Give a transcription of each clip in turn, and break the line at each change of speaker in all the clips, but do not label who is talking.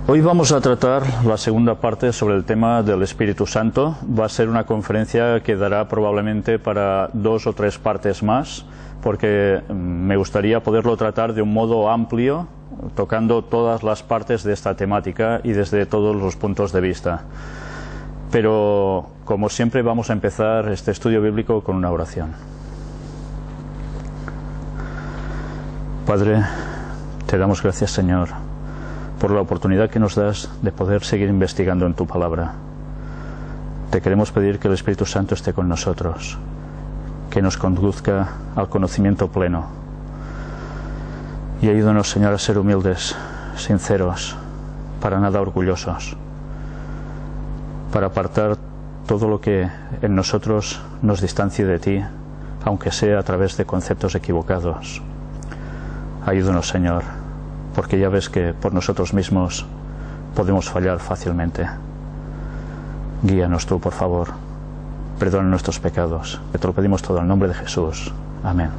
Hoy vamos a tratar la segunda parte sobre el tema del Espíritu Santo. Va a ser una conferencia que dará probablemente para 2 o 3 partes más, porque me gustaría poderlo tratar de un modo amplio, tocando todas las partes de esta temática y desde todos los puntos de vista. Pero, como siempre, vamos a empezar este estudio bíblico con una oración. Padre, te damos gracias, Señor, por la oportunidad que nos das de poder seguir investigando en tu palabra. Te queremos pedir que el Espíritu Santo esté con nosotros, que nos conduzca al conocimiento pleno. Y ayúdanos, Señor, a ser humildes, sinceros, para nada orgullosos, para apartar todo lo que en nosotros nos distancie de ti, aunque sea a través de conceptos equivocados. Ayúdanos, Señor, porque ya ves que por nosotros mismos podemos fallar fácilmente. Guíanos tú, por favor. Perdona nuestros pecados. Te lo pedimos todo en el nombre de Jesús. Amén.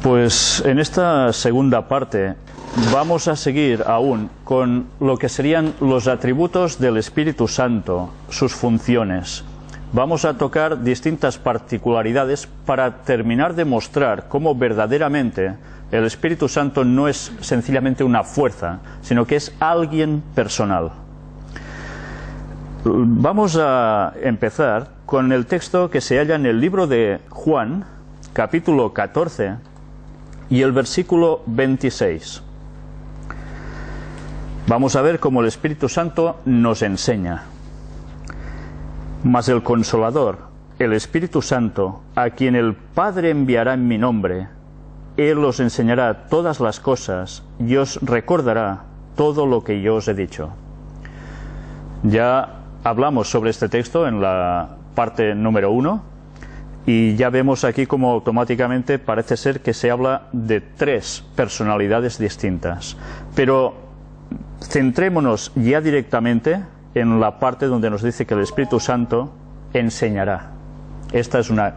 Pues en esta segunda parte vamos a seguir aún con lo que serían los atributos del Espíritu Santo, sus funciones. Vamos a tocar distintas particularidades para terminar de mostrar cómo verdaderamente el Espíritu Santo no es sencillamente una fuerza, sino que es alguien personal. Vamos a empezar con el texto que se halla en el libro de Juan, capítulo 14, y el versículo 26. Vamos a ver cómo el Espíritu Santo nos enseña. Mas el Consolador, el Espíritu Santo, a quien el Padre enviará en mi nombre, Él os enseñará todas las cosas y os recordará todo lo que yo os he dicho. Ya hablamos sobre este texto en la parte número 1 y ya vemos aquí cómo automáticamente parece ser que se habla de 3 personalidades distintas. Pero centrémonos ya directamente en la parte donde nos dice que el Espíritu Santo enseñará. Esta es una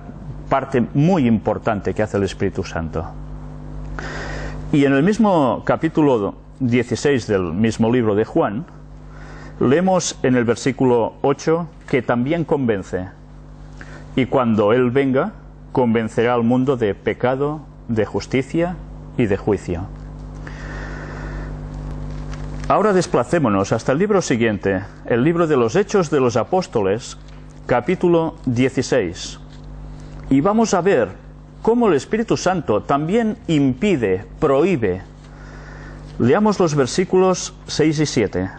parte muy importante que hace el Espíritu Santo. Y en el mismo capítulo 16 del mismo libro de Juan, leemos en el versículo 8 que también convence. Y cuando Él venga, convencerá al mundo de pecado, de justicia y de juicio. Ahora desplacémonos hasta el libro siguiente, el libro de los Hechos de los Apóstoles, capítulo 16. Y vamos a ver cómo el Espíritu Santo también impide, prohíbe. Leamos los versículos 6 y 7.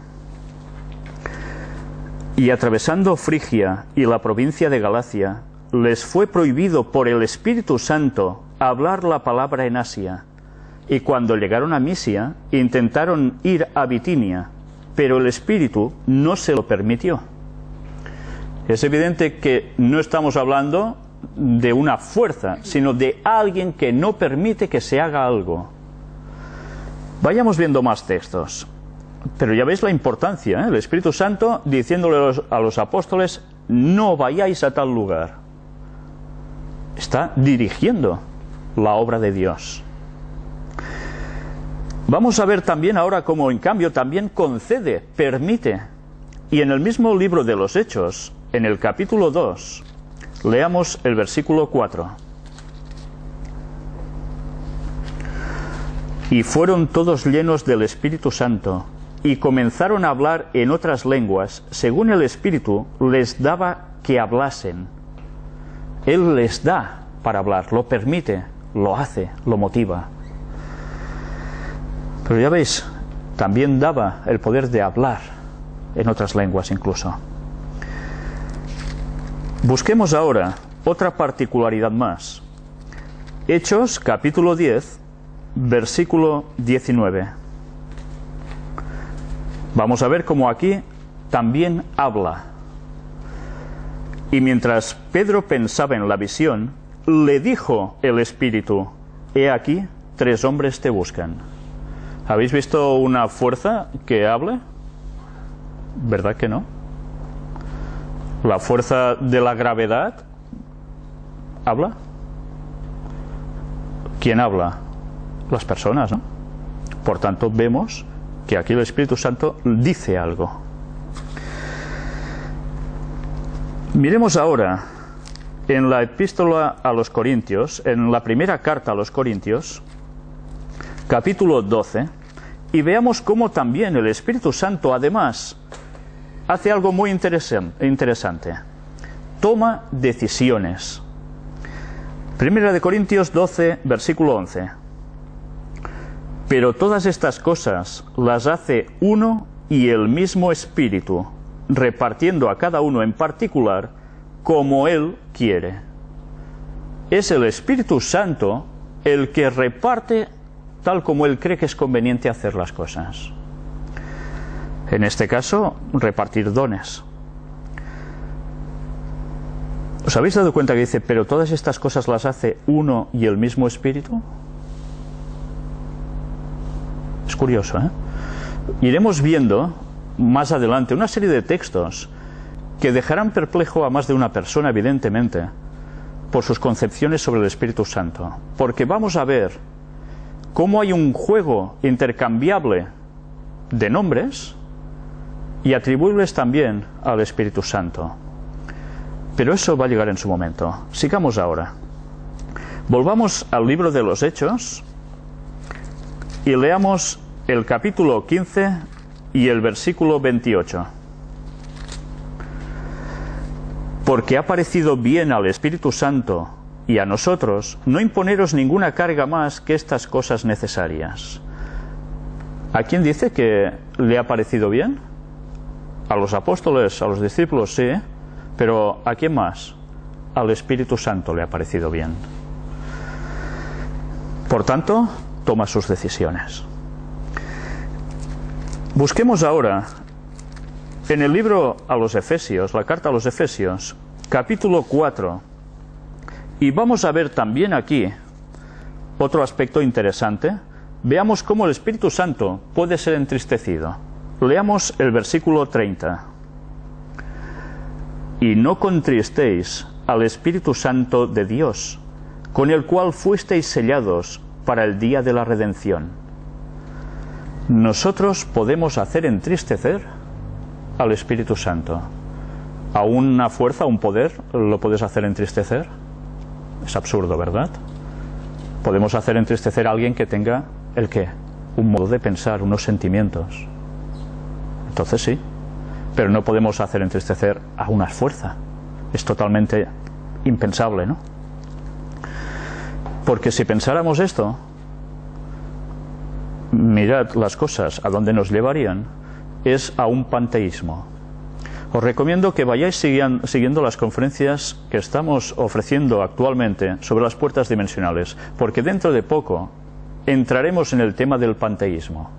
Y atravesando Frigia y la provincia de Galacia, les fue prohibido por el Espíritu Santo hablar la palabra en Asia. Y cuando llegaron a Misia, intentaron ir a Bitinia, pero el Espíritu no se lo permitió. Es evidente que no estamos hablando de una fuerza, sino de alguien que no permite que se haga algo. Vayamos viendo más textos. Pero ya veis la importancia, ¿eh? El Espíritu Santo diciéndole a los apóstoles, no vayáis a tal lugar. Está dirigiendo la obra de Dios. Vamos a ver también ahora cómo en cambio también concede, permite. Y en el mismo libro de los Hechos, en el capítulo 2, leamos el versículo 4. Y fueron todos llenos del Espíritu Santo, y comenzaron a hablar en otras lenguas, según el Espíritu les daba que hablasen. Él les da para hablar, lo permite, lo hace, lo motiva. Pero ya veis, también daba el poder de hablar en otras lenguas incluso. Busquemos ahora otra particularidad más. Hechos, capítulo 10, versículo 19. Vamos a ver cómo aquí también habla. Y mientras Pedro pensaba en la visión, le dijo el Espíritu, he aquí, 3 hombres te buscan. ¿Habéis visto una fuerza que hable? ¿Verdad que no? La fuerza de la gravedad habla. ¿Quién habla? Las personas, ¿no? Por tanto, vemos que aquí el Espíritu Santo dice algo. Miremos ahora en la epístola a los Corintios, en la primera carta a los Corintios, capítulo 12, y veamos cómo también el Espíritu Santo, además, hace algo muy interesante. Toma decisiones. Primera de Corintios 12, versículo 11. Pero todas estas cosas las hace uno y el mismo Espíritu, repartiendo a cada uno en particular como Él quiere. Es el Espíritu Santo el que reparte tal como Él cree que es conveniente hacer las cosas. En este caso, repartir dones. ¿Os habéis dado cuenta que dice, pero todas estas cosas las hace uno y el mismo Espíritu? Es curioso, ¿eh? Iremos viendo más adelante una serie de textos que dejarán perplejo a más de una persona, evidentemente, por sus concepciones sobre el Espíritu Santo. Porque vamos a ver cómo hay un juego intercambiable de nombres y atribuibles también al Espíritu Santo. Pero eso va a llegar en su momento. Sigamos ahora. Volvamos al libro de los Hechos y leamos el capítulo 15 y el versículo 28. Porque ha parecido bien al Espíritu Santo y a nosotros no imponeros ninguna carga más que estas cosas necesarias. ¿A quién dice que le ha parecido bien? A los apóstoles, a los discípulos, sí, pero ¿a quién más? Al Espíritu Santo le ha parecido bien. Por tanto, toma sus decisiones. Busquemos ahora en el libro a los Efesios, la carta a los Efesios, capítulo 4, y vamos a ver también aquí otro aspecto interesante. Veamos cómo el Espíritu Santo puede ser entristecido. Leamos el versículo 30. Y no contristéis al Espíritu Santo de Dios, con el cual fuisteis sellados para el día de la redención. Nosotros podemos hacer entristecer al Espíritu Santo. ¿A una fuerza, a un poder, lo puedes hacer entristecer? Es absurdo, ¿verdad? Podemos hacer entristecer a alguien que tenga, ¿el qué? Un modo de pensar, unos sentimientos. Entonces sí, pero no podemos hacer entristecer a una fuerza. Es totalmente impensable, ¿no? Porque si pensáramos esto, mirad las cosas a dónde nos llevarían, es a un panteísmo. Os recomiendo que vayáis siguiendo las conferencias que estamos ofreciendo actualmente sobre las puertas dimensionales, porque dentro de poco entraremos en el tema del panteísmo.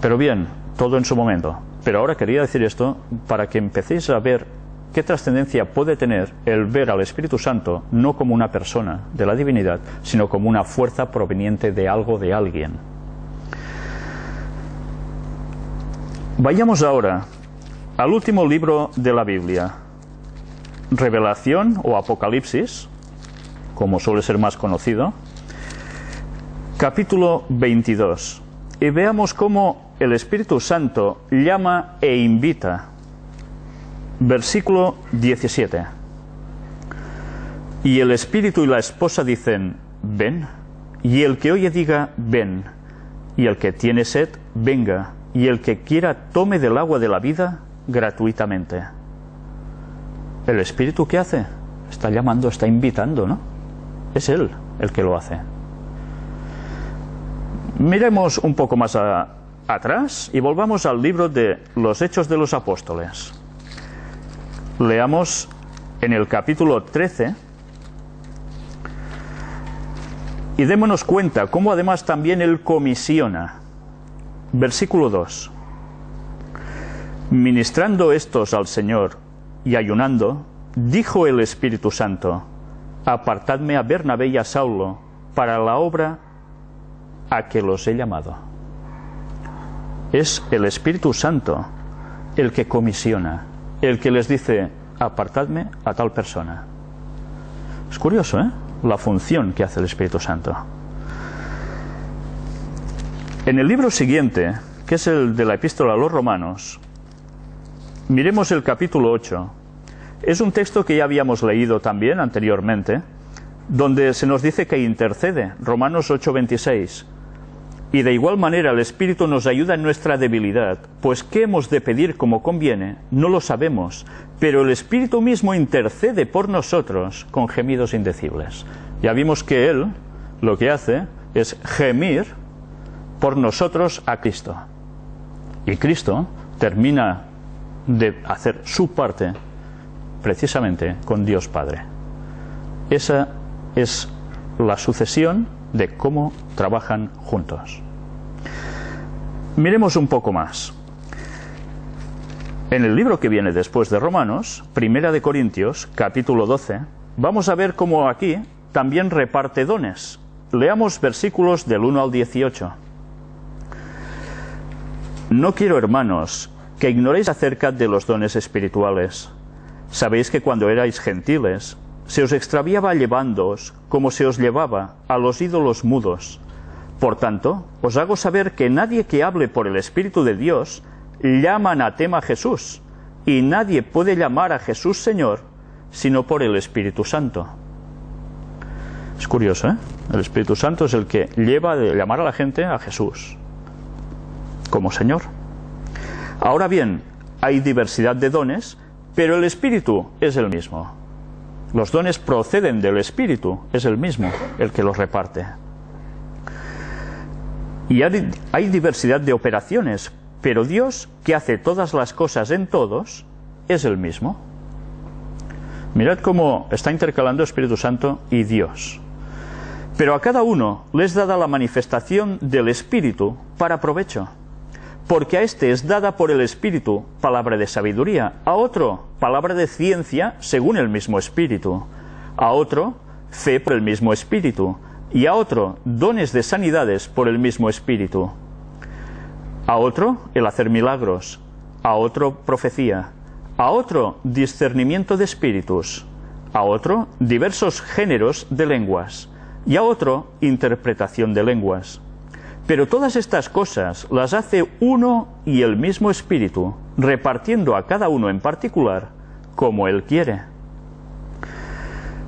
Pero bien, todo en su momento. Pero ahora quería decir esto para que empecéis a ver qué trascendencia puede tener el ver al Espíritu Santo no como una persona de la divinidad, sino como una fuerza proveniente de algo, de alguien. Vayamos ahora al último libro de la Biblia, Revelación o Apocalipsis, como suele ser más conocido, capítulo 22, y veamos cómo el Espíritu Santo llama e invita. Versículo 17. Y el Espíritu y la esposa dicen, ven, y el que oye diga, ven, y el que tiene sed, venga, y el que quiera tome del agua de la vida gratuitamente. ¿El Espíritu qué hace? Está llamando, está invitando, ¿no? Es Él el que lo hace. Miremos un poco más atrás y volvamos al libro de los Hechos de los Apóstoles. Leamos en el capítulo 13 y démonos cuenta cómo además también Él comisiona. Versículo 2. Ministrando estos al Señor y ayunando, dijo el Espíritu Santo, apartadme a Bernabé y a Saulo para la obra a que los he llamado. Es el Espíritu Santo el que comisiona, el que les dice, apartadme a tal persona. Es curioso, ¿eh? La función que hace el Espíritu Santo. En el libro siguiente, que es el de la Epístola a los Romanos, miremos el capítulo 8. Es un texto que ya habíamos leído también anteriormente, donde se nos dice que intercede, Romanos 8:26. Y de igual manera el Espíritu nos ayuda en nuestra debilidad, pues ¿qué hemos de pedir como conviene? No lo sabemos, pero el Espíritu mismo intercede por nosotros con gemidos indecibles. Ya vimos que Él lo que hace es gemir por nosotros a Cristo. Y Cristo termina de hacer su parte precisamente con Dios Padre. Esa es la sucesión de cómo trabajan juntos. Miremos un poco más. En el libro que viene después de Romanos, Primera de Corintios, capítulo 12, vamos a ver cómo aquí también reparte dones. Leamos versículos del 1 al 18. No quiero, hermanos, que ignoréis acerca de los dones espirituales. Sabéis que cuando erais gentiles, se os extraviaba llevándoos, como se os llevaba, a los ídolos mudos. Por tanto, os hago saber que nadie que hable por el Espíritu de Dios llama anatema a Jesús, y nadie puede llamar a Jesús Señor, sino por el Espíritu Santo. Es curioso, ¿eh? El Espíritu Santo es el que lleva de llamar a la gente a Jesús como Señor. Ahora bien, hay diversidad de dones, pero el Espíritu es el mismo. Los dones proceden del Espíritu, es el mismo el que los reparte. Y hay diversidad de operaciones, pero Dios, que hace todas las cosas en todos, es el mismo. Mirad cómo está intercalando Espíritu Santo y Dios. Pero a cada uno le es dada la manifestación del Espíritu para provecho. Porque a este es dada por el Espíritu palabra de sabiduría, a otro palabra de ciencia según el mismo Espíritu, a otro fe por el mismo Espíritu, y a otro dones de sanidades por el mismo Espíritu, a otro el hacer milagros, a otro profecía, a otro discernimiento de espíritus, a otro diversos géneros de lenguas, y a otro interpretación de lenguas. Pero todas estas cosas las hace uno y el mismo Espíritu, repartiendo a cada uno en particular como Él quiere.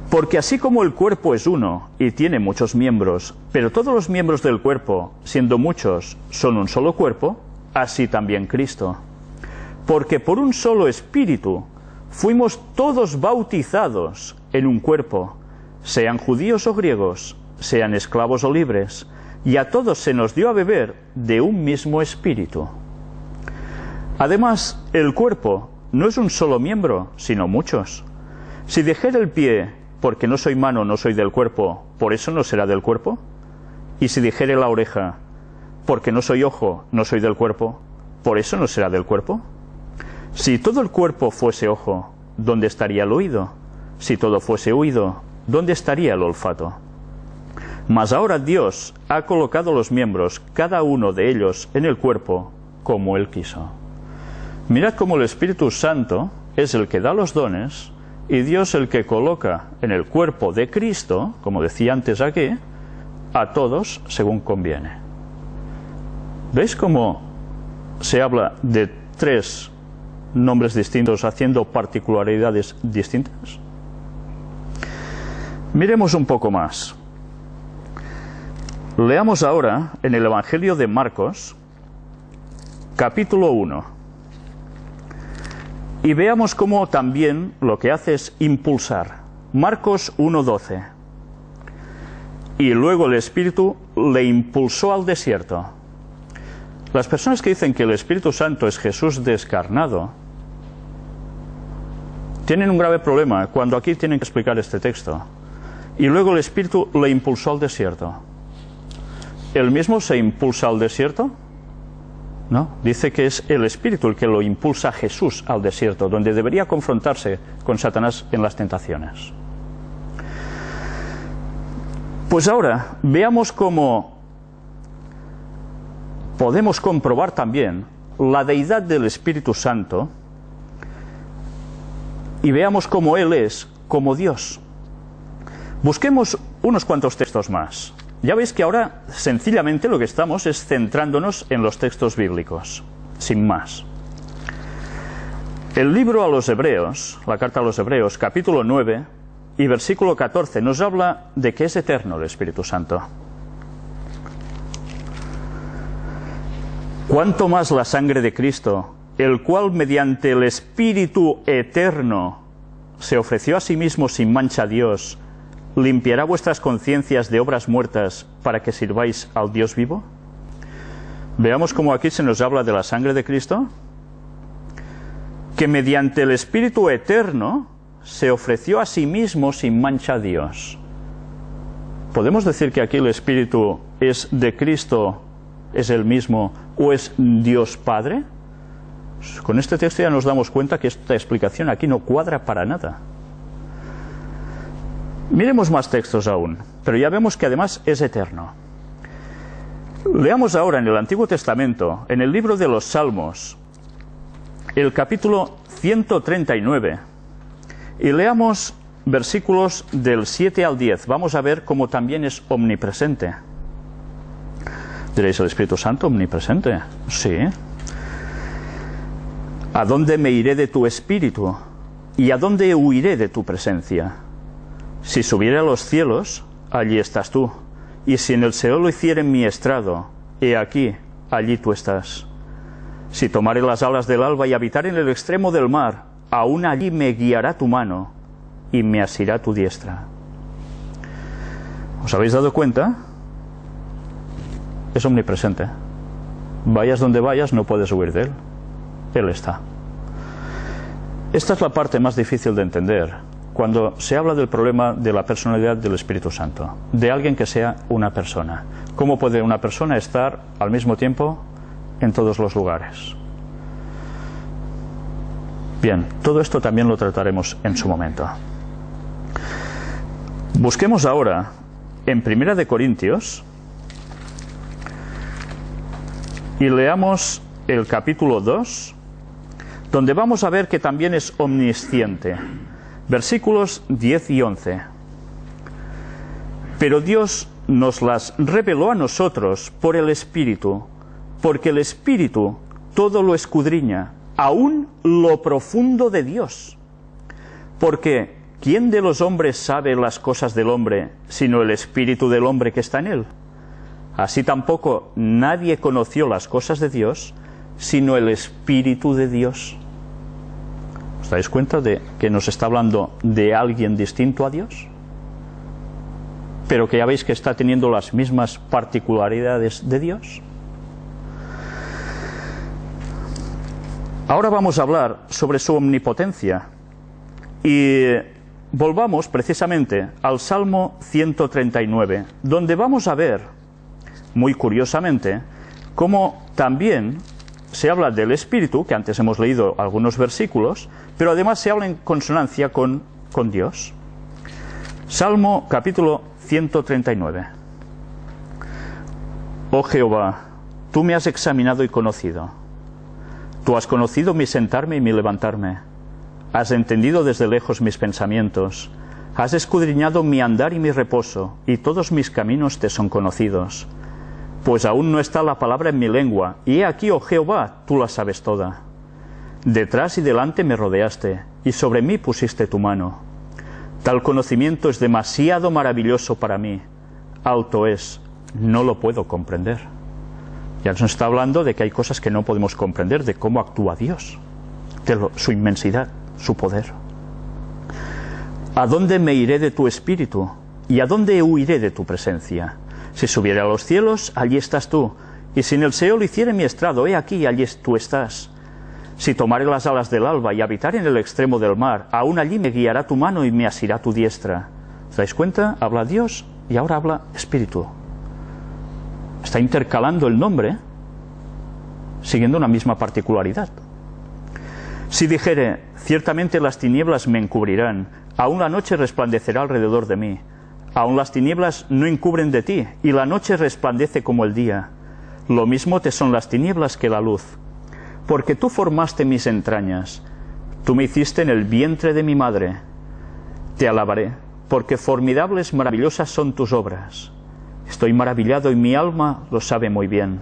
Porque así como el cuerpo es uno y tiene muchos miembros, pero todos los miembros del cuerpo, siendo muchos, son un solo cuerpo, así también Cristo. Porque por un solo Espíritu fuimos todos bautizados en un cuerpo, sean judíos o griegos, sean esclavos o libres, y a todos se nos dio a beber de un mismo Espíritu. Además, el cuerpo no es un solo miembro, sino muchos. Si dijera el pie, porque no soy mano, no soy del cuerpo, ¿por eso no será del cuerpo? Y si dijere la oreja, porque no soy ojo, no soy del cuerpo, ¿por eso no será del cuerpo? Si todo el cuerpo fuese ojo, ¿dónde estaría el oído? Si todo fuese oído, ¿dónde estaría el olfato? Mas ahora Dios ha colocado los miembros, cada uno de ellos, en el cuerpo, como Él quiso. Mirad cómo el Espíritu Santo es el que da los dones, y Dios el que coloca en el cuerpo de Cristo, como decía antes aquí, a todos según conviene. ¿Veis cómo se habla de tres nombres distintos haciendo particularidades distintas? Miremos un poco más. Leamos ahora en el Evangelio de Marcos, capítulo 1, y veamos cómo también lo que hace es impulsar. Marcos 1:12. Y luego el Espíritu le impulsó al desierto. Las personas que dicen que el Espíritu Santo es Jesús descarnado, tienen un grave problema cuando aquí tienen que explicar este texto. Y luego el Espíritu le impulsó al desierto. ¿Él mismo se impulsa al desierto? No, dice que es el Espíritu el que lo impulsa a Jesús al desierto, donde debería confrontarse con Satanás en las tentaciones. Pues ahora veamos cómo podemos comprobar también la deidad del Espíritu Santo y veamos cómo Él es como Dios. Busquemos unos cuantos textos más. ya veis que ahora sencillamente lo que estamos es centrándonos en los textos bíblicos, sin más. El libro a los Hebreos, la carta a los Hebreos, capítulo 9 y versículo 14, nos habla de que es eterno el Espíritu Santo. Cuanto más la sangre de Cristo, el cual mediante el Espíritu eterno se ofreció a sí mismo sin mancha a Dios, limpiará vuestras conciencias de obras muertas para que sirváis al Dios vivo. Veamos cómo aquí se nos habla de la sangre de Cristo, que mediante el Espíritu eterno se ofreció a sí mismo sin mancha a Dios. ¿Podemos decir que aquí el Espíritu es de Cristo, es el mismo, o es Dios Padre? Con este texto ya nos damos cuenta que esta explicación aquí no cuadra para nada. Miremos más textos aún, pero ya vemos que además es eterno. Leamos ahora en el Antiguo Testamento, en el libro de los Salmos, el capítulo 139, y leamos versículos del 7 al 10. Vamos a ver cómo también es omnipresente. Diréis, ¿el Espíritu Santo omnipresente? Sí. ¿A dónde me iré de tu Espíritu? ¿Y a dónde huiré de tu presencia? Si subiera a los cielos, allí estás tú. Y si en el Seol hicieren mi estrado, he aquí, allí tú estás. Si tomare las alas del alba y habitar en el extremo del mar, aún allí me guiará tu mano y me asirá tu diestra. ¿Os habéis dado cuenta? Es omnipresente. Vayas donde vayas, no puedes huir de él. Él está. Esta es la parte más difícil de entender cuando se habla del problema de la personalidad del Espíritu Santo, de alguien que sea una persona. ¿Cómo puede una persona estar al mismo tiempo en todos los lugares? Bien, todo esto también lo trataremos en su momento. Busquemos ahora en 1 de Corintios y leamos el capítulo 2, donde vamos a ver que también es omnisciente. Versículos 10 y 11. Pero Dios nos las reveló a nosotros por el Espíritu, porque el Espíritu todo lo escudriña, aún lo profundo de Dios. Porque ¿quién de los hombres sabe las cosas del hombre, sino el Espíritu del hombre que está en él? Así tampoco nadie conoció las cosas de Dios, sino el Espíritu de Dios. ¿Os dais cuenta de que nos está hablando de alguien distinto a Dios? Pero que ya veis que está teniendo las mismas particularidades de Dios. Ahora vamos a hablar sobre su omnipotencia. Y volvamos precisamente al Salmo 139, donde vamos a ver, muy curiosamente, cómo también se habla del Espíritu, que antes hemos leído algunos versículos, pero además se habla en consonancia con Dios. Salmo capítulo 139. Oh Jehová, tú me has examinado y conocido. Tú has conocido mi sentarme y mi levantarme. Has entendido desde lejos mis pensamientos. Has escudriñado mi andar y mi reposo, y todos mis caminos te son conocidos. Pues aún no está la palabra en mi lengua, y he aquí, oh Jehová, tú la sabes toda. Detrás y delante me rodeaste, y sobre mí pusiste tu mano. Tal conocimiento es demasiado maravilloso para mí. Alto es, no lo puedo comprender. Ya nos está hablando de que hay cosas que no podemos comprender, de cómo actúa Dios, de su inmensidad, su poder. ¿A dónde me iré de tu espíritu? ¿Y a dónde huiré de tu presencia? Si subiera a los cielos, allí estás tú. Y si en el Seol hiciere mi estrado, he aquí, allí tú estás. Si tomare las alas del alba y habitar en el extremo del mar, aún allí me guiará tu mano y me asirá tu diestra. ¿Os dais cuenta? Habla Dios y ahora habla Espíritu. Está intercalando el nombre, siguiendo una misma particularidad. Si dijere, ciertamente las tinieblas me encubrirán, aún la noche resplandecerá alrededor de mí. Aún las tinieblas no encubren de ti, y la noche resplandece como el día. Lo mismo te son las tinieblas que la luz. Porque tú formaste mis entrañas, tú me hiciste en el vientre de mi madre. Te alabaré, porque formidables, maravillosas son tus obras. Estoy maravillado y mi alma lo sabe muy bien.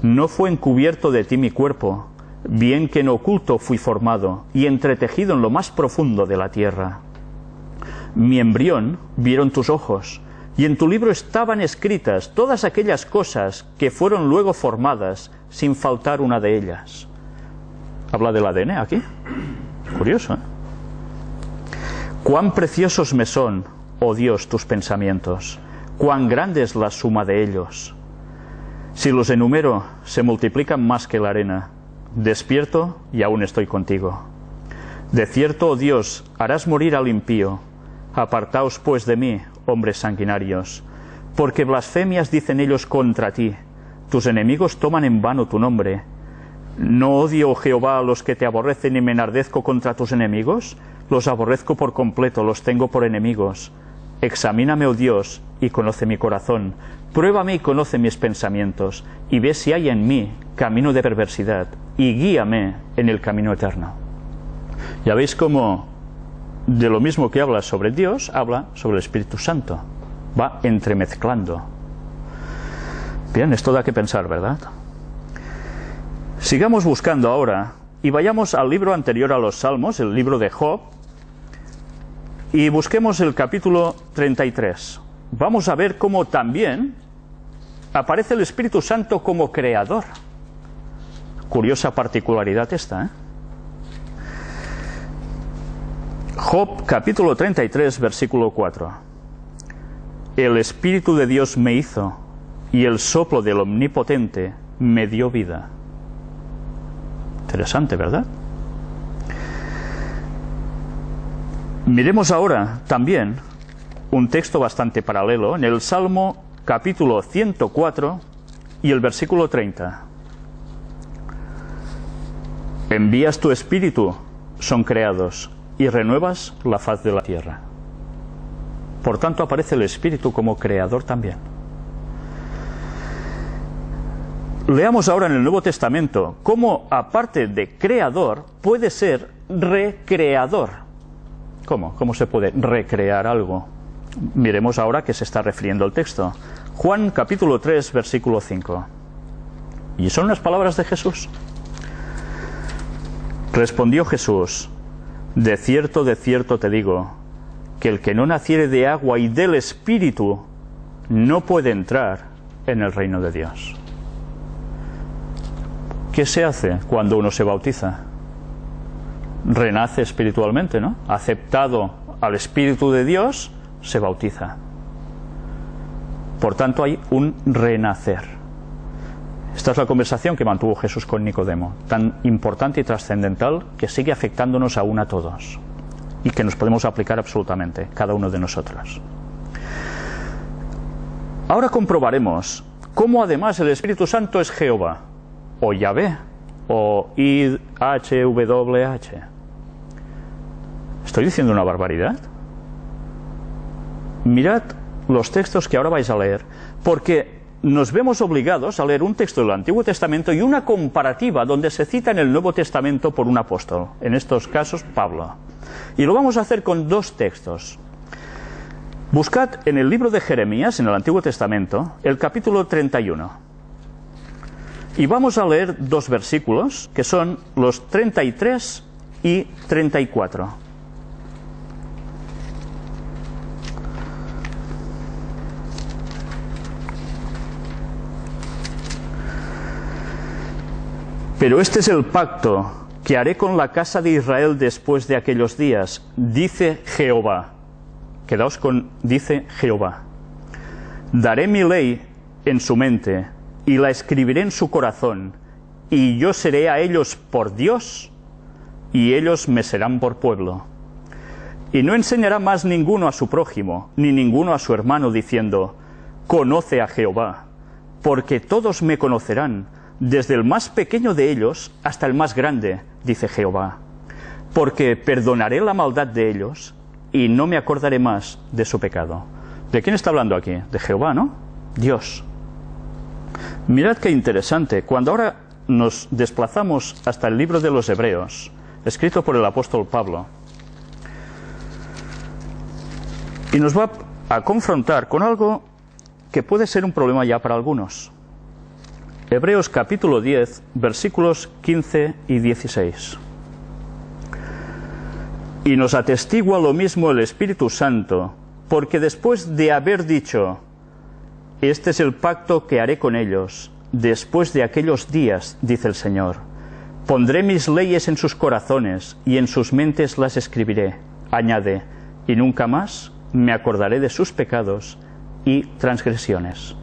No fue encubierto de ti mi cuerpo, bien que en oculto fui formado y entretejido en lo más profundo de la tierra. Mi embrión vieron tus ojos, y en tu libro estaban escritas todas aquellas cosas que fueron luego formadas, sin faltar una de ellas. ¿Habla del ADN aquí? Curioso, ¿eh? Cuán preciosos me son, oh Dios, tus pensamientos, cuán grande es la suma de ellos. Si los enumero, se multiplican más que la arena. Despierto y aún estoy contigo. De cierto, oh Dios, harás morir al impío. Apartaos pues de mí, hombres sanguinarios, porque blasfemias dicen ellos contra ti. Tus enemigos toman en vano tu nombre. ¿No odio, oh Jehová, a los que te aborrecen y me enardezco contra tus enemigos? Los aborrezco por completo, los tengo por enemigos. Examíname, oh Dios, y conoce mi corazón. Pruébame y conoce mis pensamientos, y ve si hay en mí camino de perversidad, y guíame en el camino eterno. Ya veis cómo de lo mismo que habla sobre Dios, habla sobre el Espíritu Santo. Va entremezclando. Bien, esto da que pensar, ¿verdad? Sigamos buscando ahora, y vayamos al libro anterior a los Salmos, el libro de Job, y busquemos el capítulo 33. Vamos a ver cómo también aparece el Espíritu Santo como creador. Curiosa particularidad esta, ¿eh? Job, capítulo 33, versículo 4. El Espíritu de Dios me hizo, y el soplo del Omnipotente me dio vida. Interesante, ¿verdad? Miremos ahora también un texto bastante paralelo en el Salmo capítulo 104 y el versículo 30. Envías tu espíritu, son creados, y renuevas la faz de la tierra. Por tanto, aparece el Espíritu como creador también. Leamos ahora en el Nuevo Testamento cómo, aparte de creador, puede ser recreador. ¿Cómo? ¿Cómo se puede recrear algo? Miremos ahora a qué se está refiriendo el texto. Juan capítulo 3, versículo 5. Y son las palabras de Jesús. Respondió Jesús: de cierto te digo, que el que no naciere de agua y del Espíritu no puede entrar en el reino de Dios. ¿Qué se hace cuando uno se bautiza? Renace espiritualmente, ¿no? Aceptado al Espíritu de Dios, se bautiza. Por tanto, hay un renacer. Esta es la conversación que mantuvo Jesús con Nicodemo, tan importante y trascendental que sigue afectándonos aún a todos y que nos podemos aplicar absolutamente, cada uno de nosotros. Ahora comprobaremos cómo además el Espíritu Santo es Jehová, o Yahvé, o IHWH. ¿Estoy diciendo una barbaridad? Mirad los textos que ahora vais a leer, porque nos vemos obligados a leer un texto del Antiguo Testamento y una comparativa donde se cita en el Nuevo Testamento por un apóstol, en estos casos Pablo. Y lo vamos a hacer con dos textos. Buscad en el libro de Jeremías, en el Antiguo Testamento, el capítulo 31. Y vamos a leer dos versículos, que son los 33 y 34. Pero este es el pacto que haré con la casa de Israel después de aquellos días, dice Jehová. Quedaos con dice Jehová. Daré mi ley en su mente y la escribiré en su corazón, y yo seré a ellos por Dios, y ellos me serán por pueblo. Y no enseñará más ninguno a su prójimo, ni ninguno a su hermano, diciendo: conoce a Jehová, porque todos me conocerán, desde el más pequeño de ellos hasta el más grande, dice Jehová, porque perdonaré la maldad de ellos y no me acordaré más de su pecado. ¿De quién está hablando aquí? De Jehová, ¿no? Dios. Mirad qué interesante. Cuando ahora nos desplazamos hasta el libro de los Hebreos, escrito por el apóstol Pablo, y nos va a confrontar con algo que puede ser un problema ya para algunos. Hebreos capítulo 10, versículos 15 y 16. Y nos atestigua lo mismo el Espíritu Santo, porque después de haber dicho, este es el pacto que haré con ellos, después de aquellos días, dice el Señor, pondré mis leyes en sus corazones y en sus mentes las escribiré. Añade, y nunca más me acordaré de sus pecados y transgresiones.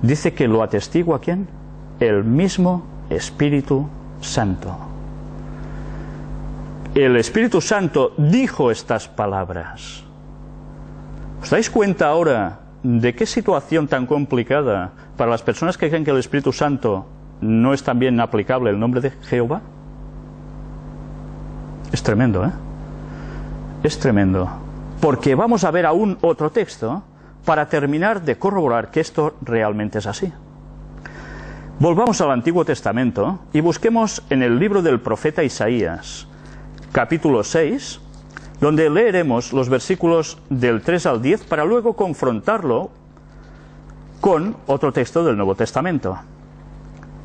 Dice que lo atestigua ¿quién? El mismo Espíritu Santo. El Espíritu Santo dijo estas palabras. ¿Os dais cuenta ahora de qué situación tan complicada para las personas que creen que el Espíritu Santo no es también aplicable el nombre de Jehová? Es tremendo, ¿eh? Es tremendo. Porque vamos a ver aún otro texto para terminar de corroborar que esto realmente es así. Volvamos al Antiguo Testamento y busquemos en el libro del profeta Isaías, capítulo 6, donde leeremos los versículos del 3 al 10 para luego confrontarlo con otro texto del Nuevo Testamento.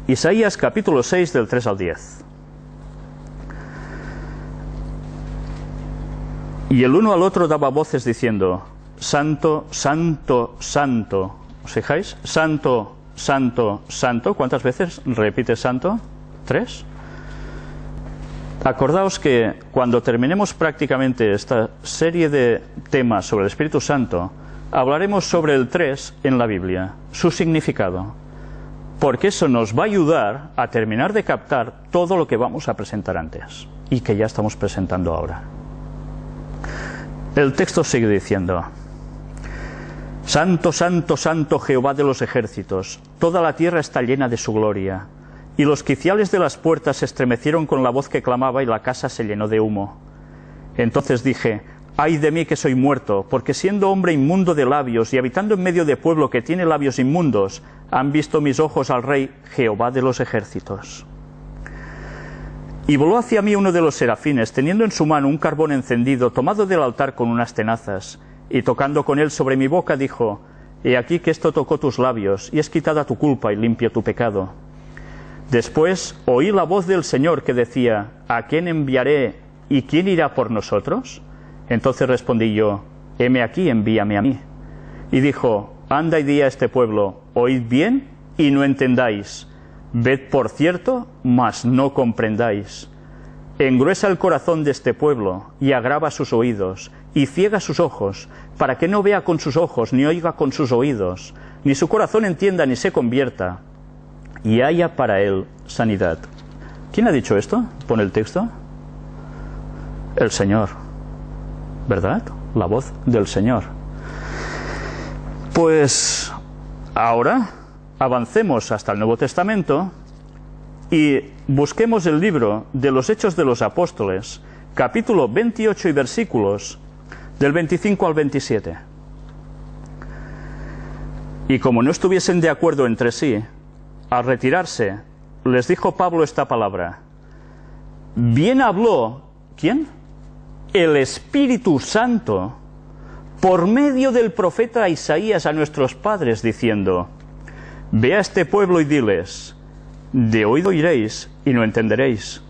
Isaías capítulo 6 del 3 al 10. Y el uno al otro daba voces diciendo, Santo, Santo, Santo. ¿Os fijáis? Santo, Santo, Santo. ¿Cuántas veces repite Santo? 3. Acordaos que cuando terminemos prácticamente esta serie de temas sobre el Espíritu Santo, hablaremos sobre el 3 en la Biblia, su significado, porque eso nos va a ayudar a terminar de captar todo lo que vamos a presentar antes y que ya estamos presentando ahora. El texto sigue diciendo, Santo, Santo, Santo Jehová de los ejércitos, toda la tierra está llena de su gloria. Y los quiciales de las puertas se estremecieron con la voz que clamaba y la casa se llenó de humo. Entonces dije, ay de mí que soy muerto, porque siendo hombre inmundo de labios y habitando en medio de pueblo que tiene labios inmundos, han visto mis ojos al Rey Jehová de los ejércitos. Y voló hacia mí uno de los serafines, teniendo en su mano un carbón encendido, tomado del altar con unas tenazas, y tocando con él sobre mi boca, dijo, he aquí que esto tocó tus labios, y es quitada tu culpa y limpio tu pecado. Después oí la voz del Señor que decía, ¿a quién enviaré y quién irá por nosotros? Entonces respondí yo, heme aquí, envíame a mí. Y dijo, anda y di a este pueblo, oíd bien y no entendáis, ved por cierto, mas no comprendáis. Engruesa el corazón de este pueblo y agrava sus oídos y ciega sus ojos, para que no vea con sus ojos ni oiga con sus oídos, ni su corazón entienda ni se convierta, y haya para él sanidad. ¿Quién ha dicho esto? Pone el texto. El Señor. ¿Verdad? La voz del Señor. Pues ahora avancemos hasta el Nuevo Testamento y busquemos el libro de los Hechos de los Apóstoles, capítulo 28 y versículos del 25 al 27. Y como no estuviesen de acuerdo entre sí, al retirarse, les dijo Pablo esta palabra. Bien habló, ¿quién? El Espíritu Santo, por medio del profeta Isaías a nuestros padres, diciendo, ve a este pueblo y diles, de oído oiréis y no entenderéis,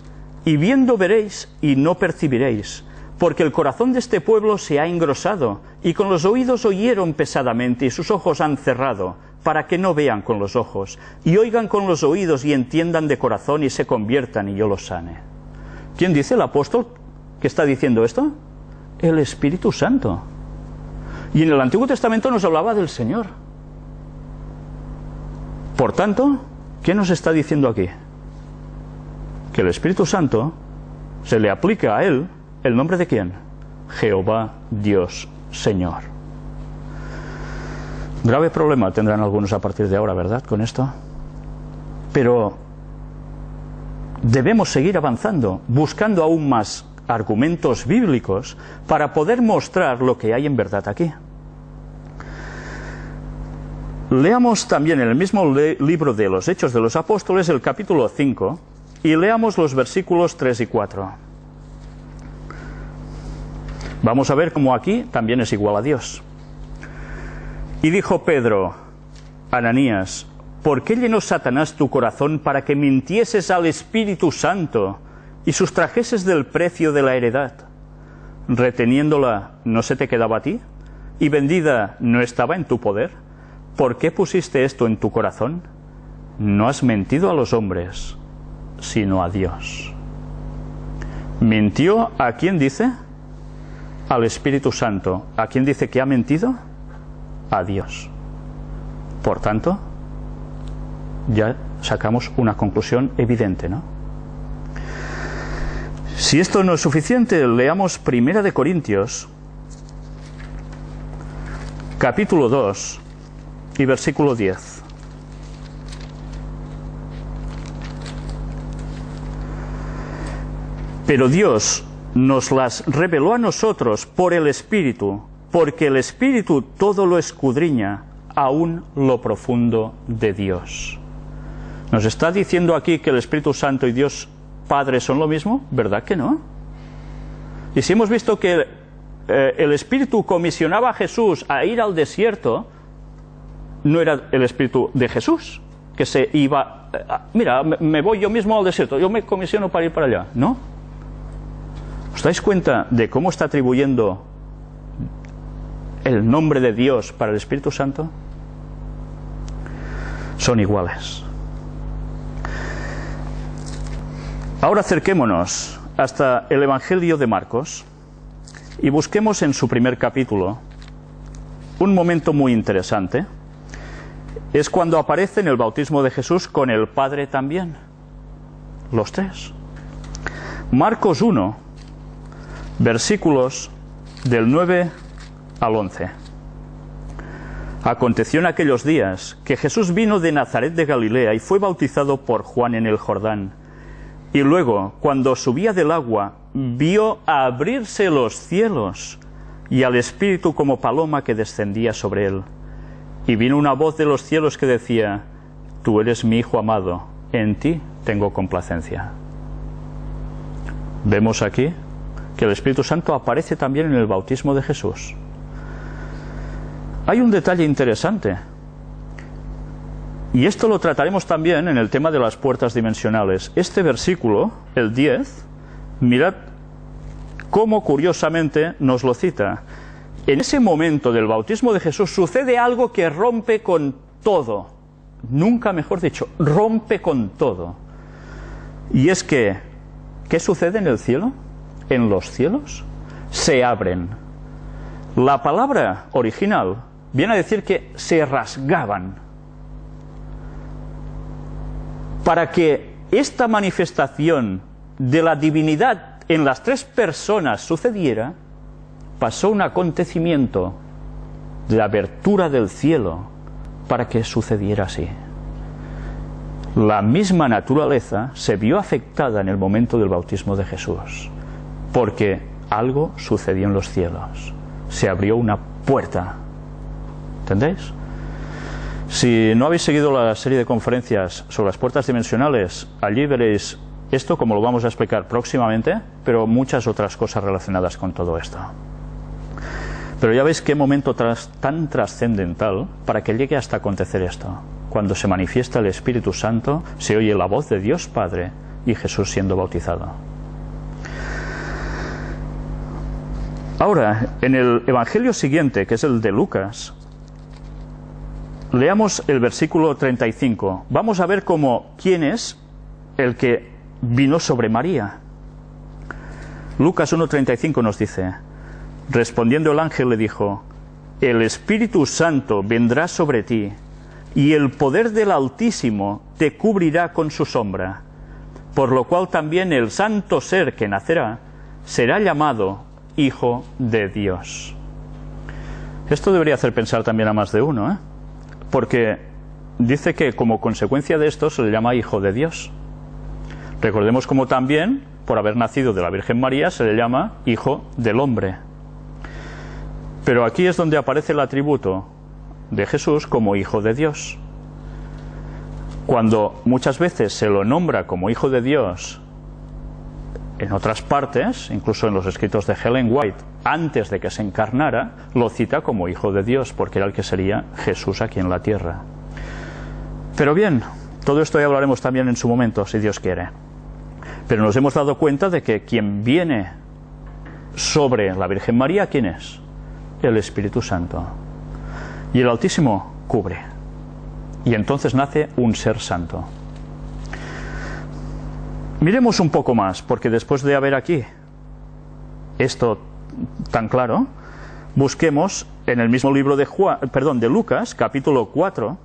y viendo veréis y no percibiréis, porque el corazón de este pueblo se ha engrosado, y con los oídos oyeron pesadamente, y sus ojos han cerrado, para que no vean con los ojos, y oigan con los oídos, y entiendan de corazón, y se conviertan, y yo los sane. ¿Quién dice? ¿El apóstol que está diciendo esto? El Espíritu Santo. Y en el Antiguo Testamento nos hablaba del Señor. Por tanto, ¿qué nos está diciendo aquí? Que el Espíritu Santo se le aplica a él el nombre de ¿quién? Jehová, Dios, Señor. Grave problema tendrán algunos a partir de ahora, ¿verdad? Con esto. Pero debemos seguir avanzando, buscando aún más argumentos bíblicos para poder mostrar lo que hay en verdad aquí. Leamos también en el mismo libro de los Hechos de los Apóstoles, el capítulo 5, y leamos los versículos 3 y 4. Vamos a ver cómo aquí también es igual a Dios. Y dijo Pedro, Ananías, ¿por qué llenó Satanás tu corazón para que mintieses al Espíritu Santo y sustrajeses del precio de la heredad? Reteniéndola, ¿no se te quedaba a ti? ¿Y vendida no estaba en tu poder? ¿Por qué pusiste esto en tu corazón? No has mentido a los hombres, sino a Dios. ¿Mintió a quién dice? Al Espíritu Santo. ¿A quién dice que ha mentido? A Dios. Por tanto, ya sacamos una conclusión evidente, ¿no? Si esto no es suficiente, leamos 1 Corintios, capítulo 2 y versículo 10. Pero Dios nos las reveló a nosotros por el Espíritu, porque el Espíritu todo lo escudriña, aún lo profundo de Dios. ¿Nos está diciendo aquí que el Espíritu Santo y Dios Padre son lo mismo? ¿Verdad que no? Y si hemos visto que el Espíritu comisionaba a Jesús a ir al desierto, no era el Espíritu de Jesús que se iba, mira, me voy yo mismo al desierto, yo me comisiono para ir para allá, ¿no? ¿Os dais cuenta de cómo está atribuyendo el nombre de Dios para el Espíritu Santo? Son iguales. Ahora acerquémonos hasta el Evangelio de Marcos y busquemos en su primer capítulo un momento muy interesante. Es cuando aparece en el bautismo de Jesús con el Padre también, los tres. Marcos 1, versículos del 9 al 11. Aconteció en aquellos días que Jesús vino de Nazaret de Galilea y fue bautizado por Juan en el Jordán. Y luego, cuando subía del agua, vio abrirse los cielos y al Espíritu como paloma que descendía sobre él. Y vino una voz de los cielos que decía: Tú eres mi Hijo amado, en ti tengo complacencia. Vemos aquí que el Espíritu Santo aparece también en el bautismo de Jesús. Hay un detalle interesante, y esto lo trataremos también en el tema de las puertas dimensionales. Este versículo, el 10, mirad cómo curiosamente nos lo cita. En ese momento del bautismo de Jesús sucede algo que rompe con todo, nunca mejor dicho, rompe con todo. Y es que, ¿qué sucede en el cielo? En los cielos se abren. La palabra original viene a decir que se rasgaban. Para que esta manifestación de la divinidad en las tres personas sucediera, pasó un acontecimiento de la abertura del cielo para que sucediera así. La misma naturaleza se vio afectada en el momento del bautismo de Jesús, porque algo sucedió en los cielos. Se abrió una puerta. ¿Entendéis? Si no habéis seguido la serie de conferencias sobre las puertas dimensionales, allí veréis esto, como lo vamos a explicar próximamente, pero muchas otras cosas relacionadas con todo esto. Pero ya veis qué momento tan trascendental para que llegue hasta acontecer esto. Cuando se manifiesta el Espíritu Santo, se oye la voz de Dios Padre y Jesús siendo bautizado. Ahora, en el Evangelio siguiente, que es el de Lucas, leamos el versículo 35. Vamos a ver quién es el que vino sobre María. Lucas 1:35 nos dice: respondiendo el ángel le dijo: el Espíritu Santo vendrá sobre ti, y el poder del Altísimo te cubrirá con su sombra, por lo cual también el santo ser que nacerá será llamado Hijo de Dios. Esto debería hacer pensar también a más de uno, ¿eh? Porque dice que como consecuencia de esto se le llama Hijo de Dios. Recordemos como también, por haber nacido de la Virgen María, se le llama Hijo del Hombre. Pero aquí es donde aparece el atributo de Jesús como Hijo de Dios. Cuando muchas veces se lo nombra como Hijo de Dios en otras partes, incluso en los escritos de Ellen White, antes de que se encarnara, lo cita como Hijo de Dios, porque era el que sería Jesús aquí en la tierra. Pero bien, todo esto ya hablaremos también en su momento, si Dios quiere. Pero nos hemos dado cuenta de que quien viene sobre la Virgen María, ¿quién es? El Espíritu Santo. Y el Altísimo cubre. Y entonces nace un ser santo. Miremos un poco más, porque después de haber aquí esto tan claro, busquemos en el mismo libro de Lucas, capítulo 4,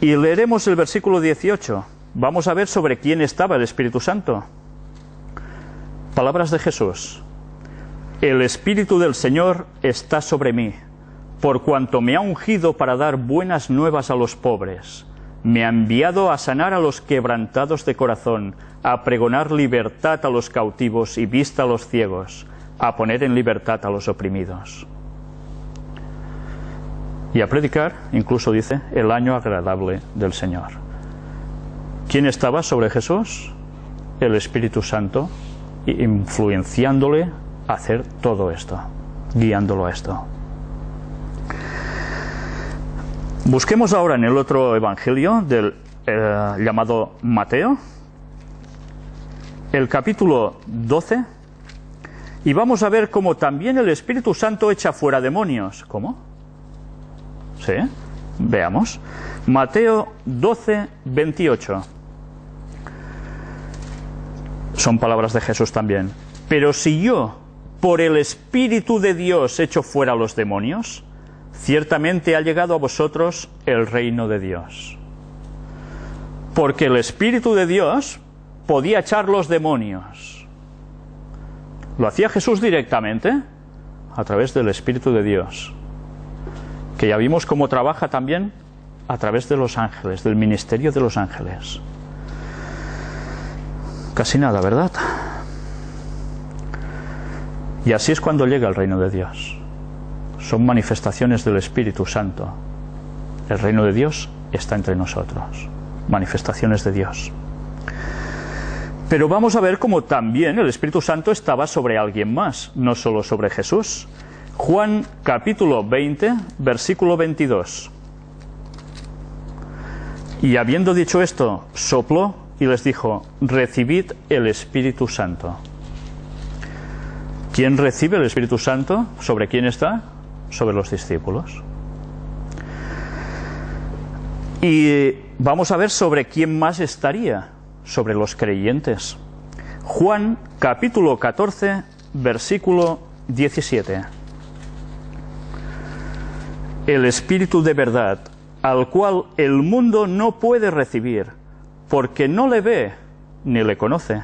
y leeremos el versículo 18. Vamos a ver sobre quién estaba el Espíritu Santo. Palabras de Jesús: el Espíritu del Señor está sobre mí, por cuanto me ha ungido para dar buenas nuevas a los pobres. Me ha enviado a sanar a los quebrantados de corazón, a pregonar libertad a los cautivos y vista a los ciegos, a poner en libertad a los oprimidos. Y a predicar, incluso dice, el año agradable del Señor. ¿Quién estaba sobre Jesús? El Espíritu Santo, influenciándole a hacer todo esto, guiándolo a esto. Busquemos ahora en el otro evangelio del llamado Mateo, el capítulo 12, y vamos a ver cómo también el Espíritu Santo echa fuera demonios. ¿Cómo? ¿Sí? Veamos. Mateo 12, 28. Son palabras de Jesús también. Pero si yo, por el Espíritu de Dios, echo fuera a los demonios, ciertamente ha llegado a vosotros el reino de Dios. Porque el Espíritu de Dios podía echar los demonios. Lo hacía Jesús directamente a través del Espíritu de Dios, que ya vimos cómo trabaja también a través de los ángeles, del ministerio de los ángeles. Casi nada, ¿verdad? Y así es cuando llega el reino de Dios. Son manifestaciones del Espíritu Santo. El reino de Dios está entre nosotros. Manifestaciones de Dios. Pero vamos a ver cómo también el Espíritu Santo estaba sobre alguien más, no solo sobre Jesús. Juan capítulo 20, versículo 22. Y habiendo dicho esto, sopló y les dijo: recibid el Espíritu Santo. ¿Quién recibe el Espíritu Santo? ¿Sobre quién está? Sobre los discípulos. Y vamos a ver sobre quién más estaría, sobre los creyentes. Juan capítulo 14, versículo 17. El Espíritu de verdad, al cual el mundo no puede recibir, porque no le ve ni le conoce,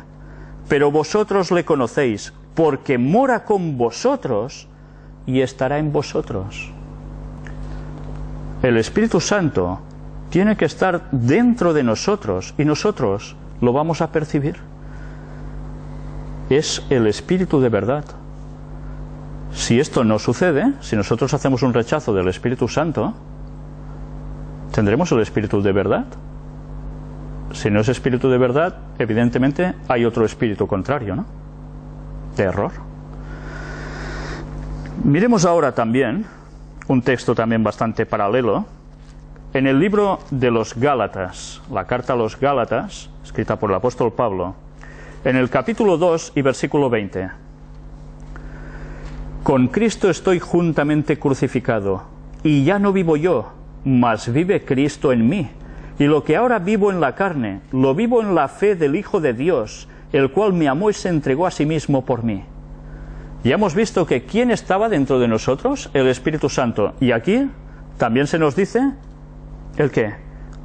pero vosotros le conocéis, porque mora con vosotros y estará en vosotros. El Espíritu Santo tiene que estar dentro de nosotros y nosotros lo vamos a percibir. Es el Espíritu de verdad. Si esto no sucede, si nosotros hacemos un rechazo del Espíritu Santo, ¿tendremos el Espíritu de verdad? Si no es Espíritu de verdad, evidentemente hay otro espíritu contrario, ¿no? De error. Miremos ahora también un texto también bastante paralelo en el libro de los Gálatas, la carta a los Gálatas, escrita por el apóstol Pablo, en el capítulo 2 y versículo 20. Con Cristo estoy juntamente crucificado, y ya no vivo yo, mas vive Cristo en mí. Y lo que ahora vivo en la carne, lo vivo en la fe del Hijo de Dios, el cual me amó y se entregó a sí mismo por mí. Ya hemos visto que ¿quién estaba dentro de nosotros? El Espíritu Santo. Y aquí también se nos dice, ¿el qué?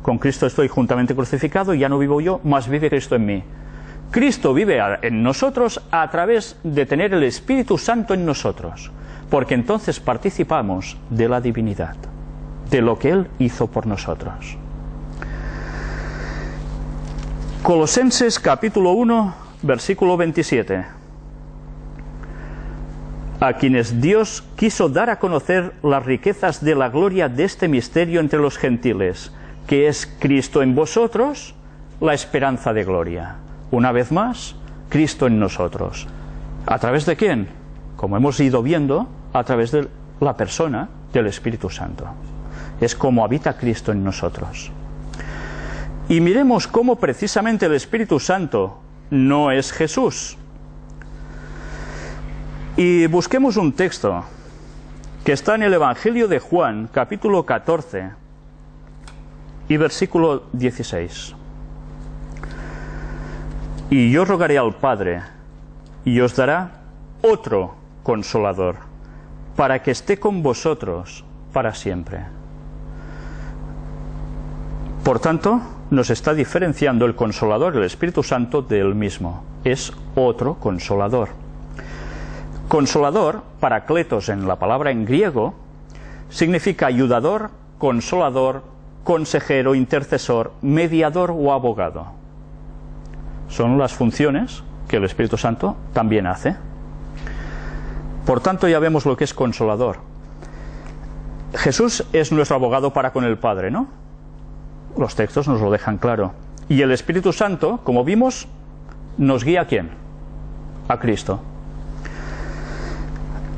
Con Cristo estoy juntamente crucificado, y ya no vivo yo, mas vive Cristo en mí. Cristo vive en nosotros a través de tener el Espíritu Santo en nosotros, porque entonces participamos de la divinidad, de lo que Él hizo por nosotros. Colosenses capítulo 1, versículo 27. A quienes Dios quiso dar a conocer las riquezas de la gloria de este misterio entre los gentiles, que es Cristo en vosotros, la esperanza de gloria. Una vez más, Cristo en nosotros. ¿A través de quién? Como hemos ido viendo, a través de la persona del Espíritu Santo. Es como habita Cristo en nosotros. Y miremos cómo precisamente el Espíritu Santo no es Jesús. Y busquemos un texto que está en el Evangelio de Juan, capítulo 14 y versículo 16. Y yo rogaré al Padre, y os dará otro Consolador, para que esté con vosotros para siempre. Por tanto, nos está diferenciando el Consolador, el Espíritu Santo, del mismo. Es otro Consolador. Consolador, parakletos en la palabra en griego, significa ayudador, consolador, consejero, intercesor, mediador o abogado. Son las funciones que el Espíritu Santo también hace. Por tanto, ya vemos lo que es consolador. Jesús es nuestro abogado para con el Padre, ¿no? Los textos nos lo dejan claro. Y el Espíritu Santo, como vimos, nos guía ¿a quién? A Cristo.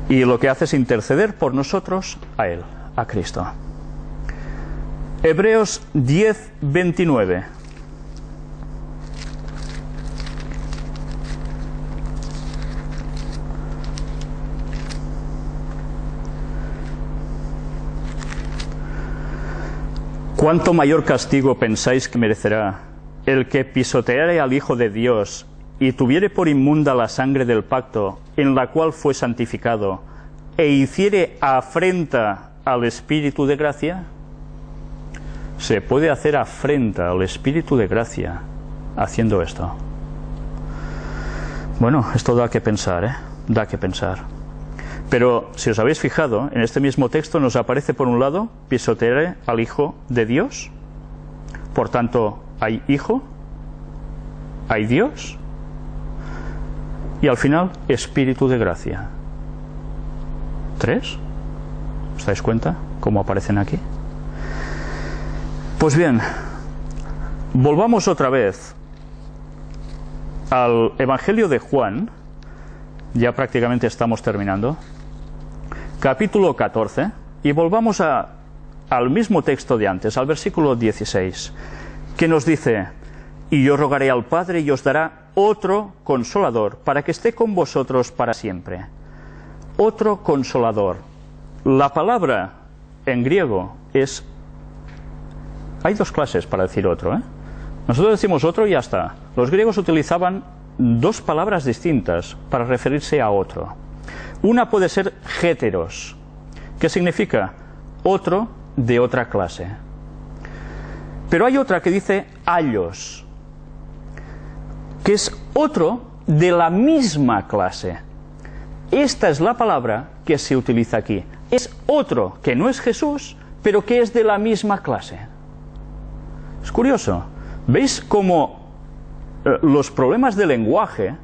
Y lo que hace es interceder por nosotros a Él, a Cristo. Hebreos 10, 29. ¿Cuánto mayor castigo pensáis que merecerá el que pisoteare al Hijo de Dios y tuviere por inmunda la sangre del pacto en la cual fue santificado e hiciere afrenta al Espíritu de gracia? Se puede hacer afrenta al Espíritu de gracia haciendo esto. Bueno, esto da que pensar, ¿eh? Da que pensar. Pero, si os habéis fijado, en este mismo texto nos aparece por un lado, pisoteare al Hijo de Dios. Por tanto, hay Hijo, hay Dios, y al final, Espíritu de gracia. ¿Tres? ¿Os dais cuenta cómo aparecen aquí? Pues bien, volvamos otra vez al Evangelio de Juan. Ya prácticamente estamos terminando. Capítulo 14, y volvamos al mismo texto de antes, al versículo 16, que nos dice: y yo rogaré al Padre y os dará otro Consolador, para que esté con vosotros para siempre. Otro Consolador. La palabra en griego es... Hay dos clases para decir otro, ¿eh? Nosotros decimos otro y ya está. Los griegos utilizaban dos palabras distintas para referirse a otro. Una puede ser heteros, que significa otro de otra clase. Pero hay otra que dice aios, que es otro de la misma clase. Esta es la palabra que se utiliza aquí. Es otro que no es Jesús, pero que es de la misma clase. Es curioso. ¿Veis cómo los problemas de lenguaje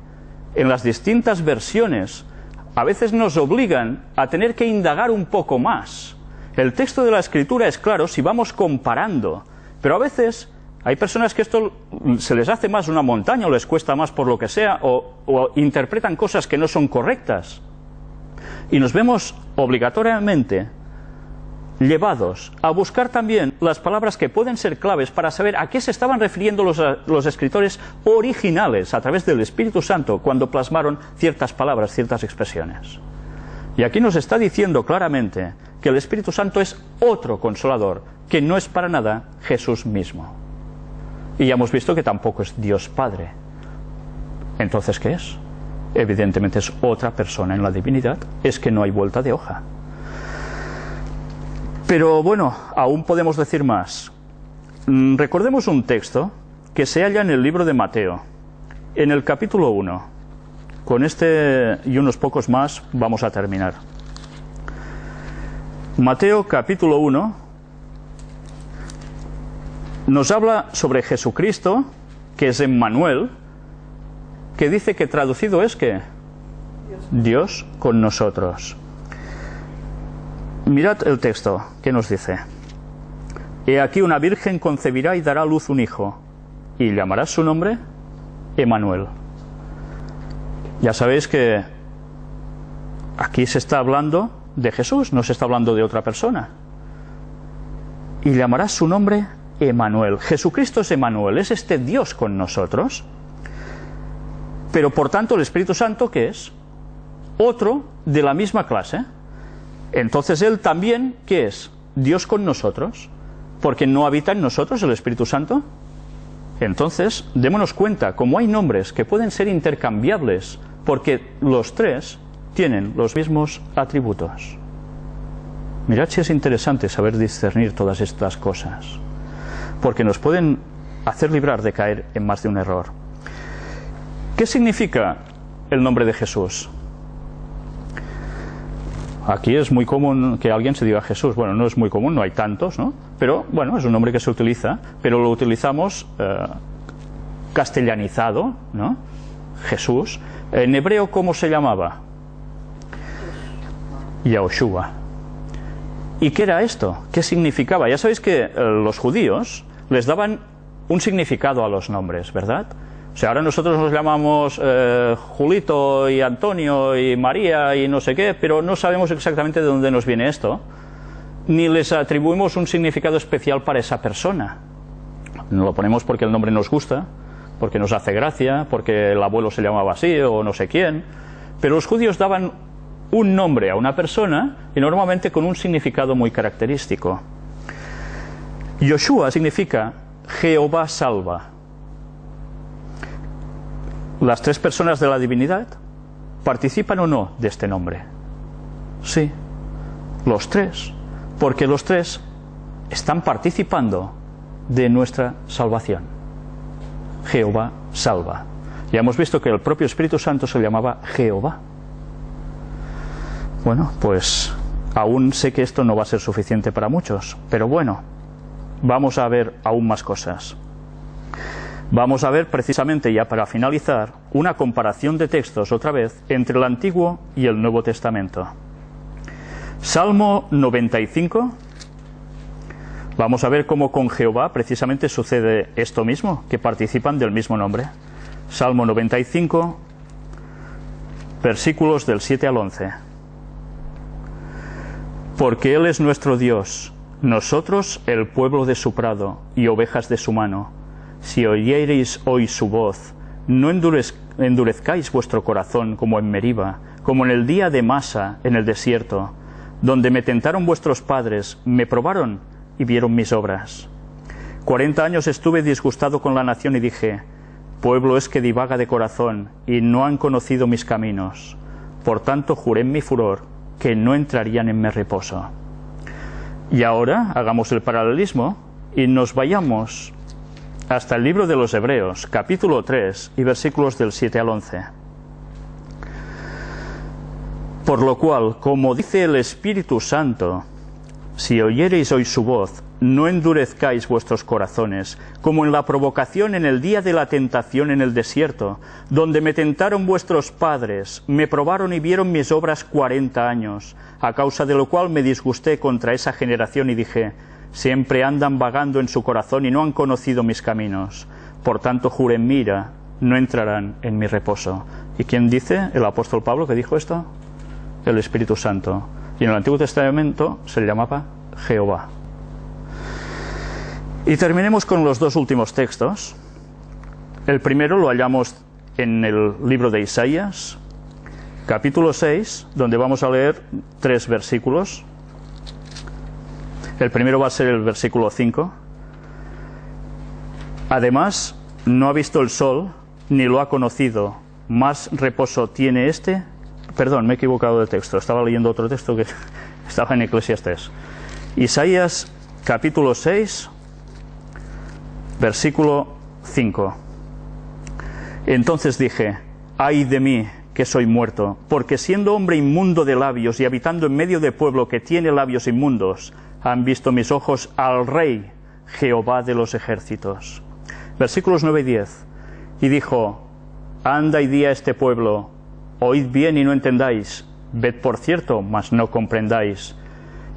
en las distintas versiones a veces nos obligan a tener que indagar un poco más? El texto de la Escritura es claro si vamos comparando, pero a veces hay personas que esto se les hace más una montaña o les cuesta más por lo que sea, o interpretan cosas que no son correctas. Y nos vemos obligatoriamente llevados a buscar también las palabras que pueden ser claves para saber a qué se estaban refiriendo los escritores originales a través del Espíritu Santo cuando plasmaron ciertas palabras, ciertas expresiones. Y aquí nos está diciendo claramente que el Espíritu Santo es otro Consolador, que no es para nada Jesús mismo. Y ya hemos visto que tampoco es Dios Padre. Entonces, ¿qué es? Evidentemente es otra persona en la divinidad. Es que no hay vuelta de hoja. Pero bueno, aún podemos decir más. Recordemos un texto que se halla en el libro de Mateo, en el capítulo 1. Con este y unos pocos más vamos a terminar. Mateo capítulo 1 nos habla sobre Jesucristo, que es Emmanuel, que dice que traducido es que Dios con nosotros. Mirad el texto que nos dice: he aquí una virgen concebirá y dará a luz un hijo, y llamará su nombre Emmanuel. Ya sabéis que aquí se está hablando de Jesús, no se está hablando de otra persona. y llamarás su nombre Emmanuel. Jesucristo es Emmanuel, es este Dios con nosotros. Pero por tanto el Espíritu Santo, ¿qué es? Otro de la misma clase. Entonces Él también, ¿qué es? Dios con nosotros. Porque no habita en nosotros el Espíritu Santo. Entonces, démonos cuenta, como hay nombres que pueden ser intercambiables, porque los tres tienen los mismos atributos. Mirad si es interesante saber discernir todas estas cosas, porque nos pueden hacer librar de caer en más de un error. ¿Qué significa el nombre de Jesús? Aquí es muy común que alguien se diga Jesús. Bueno, no es muy común, no hay tantos, ¿no? Pero, bueno, es un nombre que se utiliza, pero lo utilizamos castellanizado, ¿no? Jesús. En hebreo, ¿cómo se llamaba? Yahushua. ¿Y qué era esto? ¿Qué significaba? Ya sabéis que los judíos les daban un significado a los nombres, ¿verdad? O sea, ahora nosotros nos llamamos Julito y Antonio y María y no sé qué, pero no sabemos exactamente de dónde nos viene esto, ni les atribuimos un significado especial para esa persona. Nos lo ponemos porque el nombre nos gusta, porque nos hace gracia, porque el abuelo se llamaba así o no sé quién, pero los judíos daban un nombre a una persona y normalmente con un significado muy característico. Yoshua significa Jehová salva. ¿Las tres personas de la divinidad participan o no de este nombre? Sí, los tres, porque los tres están participando de nuestra salvación. Jehová salva. Ya hemos visto que el propio Espíritu Santo se llamaba Jehová. Bueno, pues aún sé que esto no va a ser suficiente para muchos, pero bueno, vamos a ver aún más cosas. Vamos a ver precisamente, ya para finalizar, una comparación de textos otra vez entre el Antiguo y el Nuevo Testamento. Salmo 95. Vamos a ver cómo con Jehová precisamente sucede esto mismo, que participan del mismo nombre. Salmo 95, versículos del 7 al 11. Porque Él es nuestro Dios, nosotros el pueblo de su prado y ovejas de su mano. Si oyereis hoy su voz, no endurezcáis vuestro corazón como en Meriba, como en el día de Masa en el desierto, donde me tentaron vuestros padres, me probaron y vieron mis obras. 40 años estuve disgustado con la nación y dije, pueblo es que divaga de corazón y no han conocido mis caminos. Por tanto juré en mi furor que no entrarían en mi reposo. Y ahora hagamos el paralelismo y nos vayamos hasta el libro de los Hebreos, capítulo 3 y versículos del 7 al 11. Por lo cual, como dice el Espíritu Santo, si oyereis hoy su voz, no endurezcáis vuestros corazones, como en la provocación en el día de la tentación en el desierto, donde me tentaron vuestros padres, me probaron y vieron mis obras 40 años, a causa de lo cual me disgusté contra esa generación y dije, siempre andan vagando en su corazón y no han conocido mis caminos. Por tanto juré en mi ira, no entrarán en mi reposo. ¿Y quién dice? ¿El apóstol Pablo que dijo esto? El Espíritu Santo. Y en el Antiguo Testamento se le llamaba Jehová. Y terminemos con los dos últimos textos. El primero lo hallamos en el libro de Isaías, capítulo 6, donde vamos a leer 3 versículos. El primero va a ser el versículo 5. Además, no ha visto el sol, ni lo ha conocido. Más reposo tiene este. Perdón, me he equivocado de texto. Estaba leyendo otro texto que estaba en Eclesiastés. Isaías, capítulo 6, versículo 5. Entonces dije, ay de mí, que soy muerto, porque siendo hombre inmundo de labios y habitando en medio de pueblo que tiene labios inmundos, han visto mis ojos al Rey, Jehová de los ejércitos. Versículos 9 y 10. Y dijo, anda y di a este pueblo, oíd bien y no entendáis, ved por cierto, mas no comprendáis.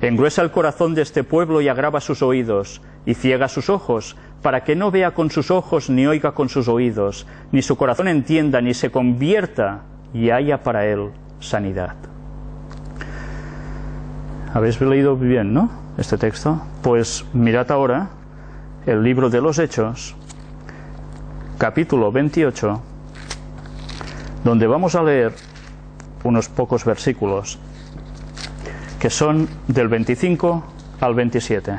Engruesa el corazón de este pueblo y agrava sus oídos, y ciega sus ojos, para que no vea con sus ojos, ni oiga con sus oídos, ni su corazón entienda, ni se convierta, y haya para él sanidad. ¿Habéis leído bien, no? Este texto. Pues mirad ahora el libro de los Hechos, capítulo 28, donde vamos a leer unos pocos versículos que son del 25 al 27.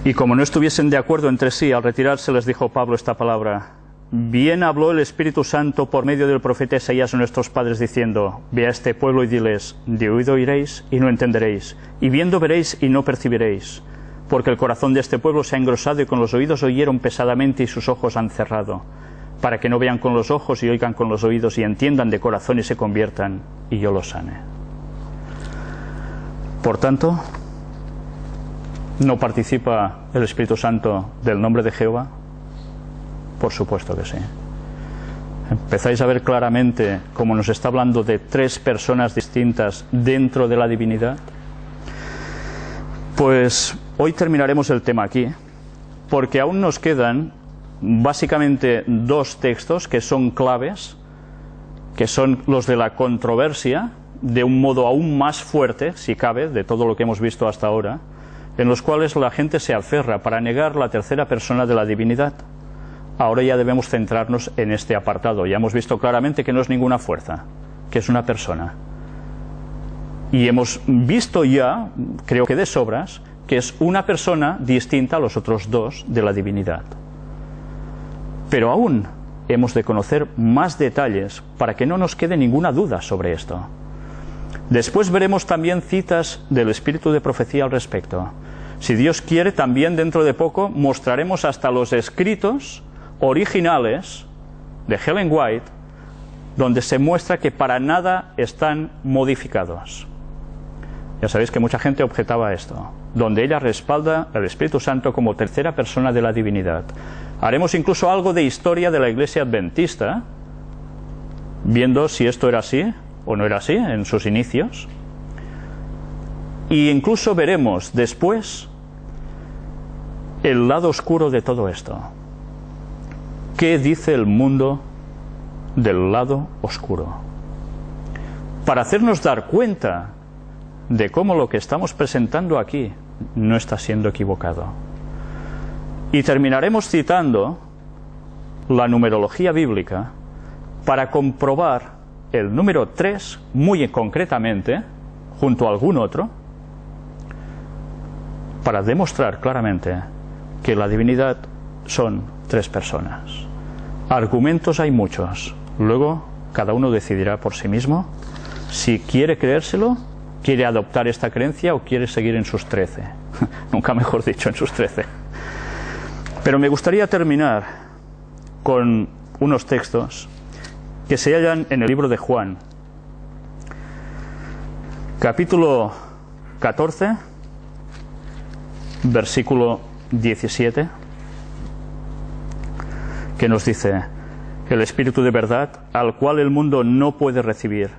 Y como no estuviesen de acuerdo entre sí, al retirarse les dijo Pablo esta palabra: bien habló el Espíritu Santo por medio del profeta Isaías a nuestros padres diciendo: ve a este pueblo y diles, de oído oiréis y no entenderéis, y viendo veréis y no percibiréis, porque el corazón de este pueblo se ha engrosado y con los oídos oyeron pesadamente y sus ojos han cerrado, para que no vean con los ojos y oigan con los oídos y entiendan de corazón y se conviertan y yo los sane. Por tanto, ¿no participa el Espíritu Santo del nombre de Jehová? Por supuesto que sí. ¿Empezáis a ver claramente cómo nos está hablando de tres personas distintas dentro de la divinidad? Pues hoy terminaremos el tema aquí, porque aún nos quedan básicamente dos textos que son claves, que son los de la controversia, de un modo aún más fuerte, si cabe, de todo lo que hemos visto hasta ahora, en los cuales la gente se aferra para negar la tercera persona de la divinidad. Ahora ya debemos centrarnos en este apartado. Ya hemos visto claramente que no es ninguna fuerza, que es una persona. Y hemos visto ya, creo que de sobras, que es una persona distinta a los otros dos de la divinidad. Pero aún hemos de conocer más detalles para que no nos quede ninguna duda sobre esto. Después veremos también citas del espíritu de profecía al respecto. Si Dios quiere, también dentro de poco mostraremos hasta los escritos originales de Ellen White, donde se muestra que para nada están modificados. Ya sabéis que mucha gente objetaba esto, donde ella respalda al Espíritu Santo como tercera persona de la divinidad. Haremos incluso algo de historia de la Iglesia Adventista, viendo si esto era así o no era así en sus inicios. Y incluso veremos después el lado oscuro de todo esto. ¿Qué dice el mundo del lado oscuro? Para hacernos dar cuenta de cómo lo que estamos presentando aquí no está siendo equivocado. Y terminaremos citando la numerología bíblica para comprobar el número 3 muy concretamente, junto a algún otro, para demostrar claramente que la divinidad son tres personas. Argumentos hay muchos. Luego cada uno decidirá por sí mismo si quiere creérselo, quiere adoptar esta creencia o quiere seguir en sus 13. Nunca mejor dicho, en sus 13. Pero me gustaría terminar con unos textos que se hallan en el libro de Juan, capítulo 14, versículo 17, que nos dice: el Espíritu de verdad, al cual el mundo no puede recibir,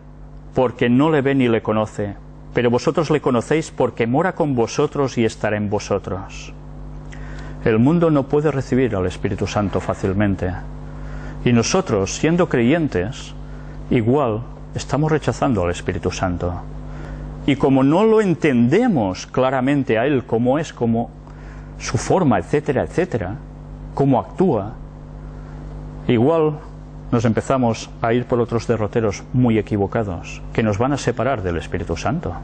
porque no le ve ni le conoce, pero vosotros le conocéis porque mora con vosotros y estará en vosotros. El mundo no puede recibir al Espíritu Santo fácilmente, y nosotros, siendo creyentes, igual estamos rechazando al Espíritu Santo. Y como no lo entendemos claramente a Él, cómo es, como su forma, etcétera, etcétera, cómo actúa, igual nos empezamos a ir por otros derroteros muy equivocados, que nos van a separar del Espíritu Santo.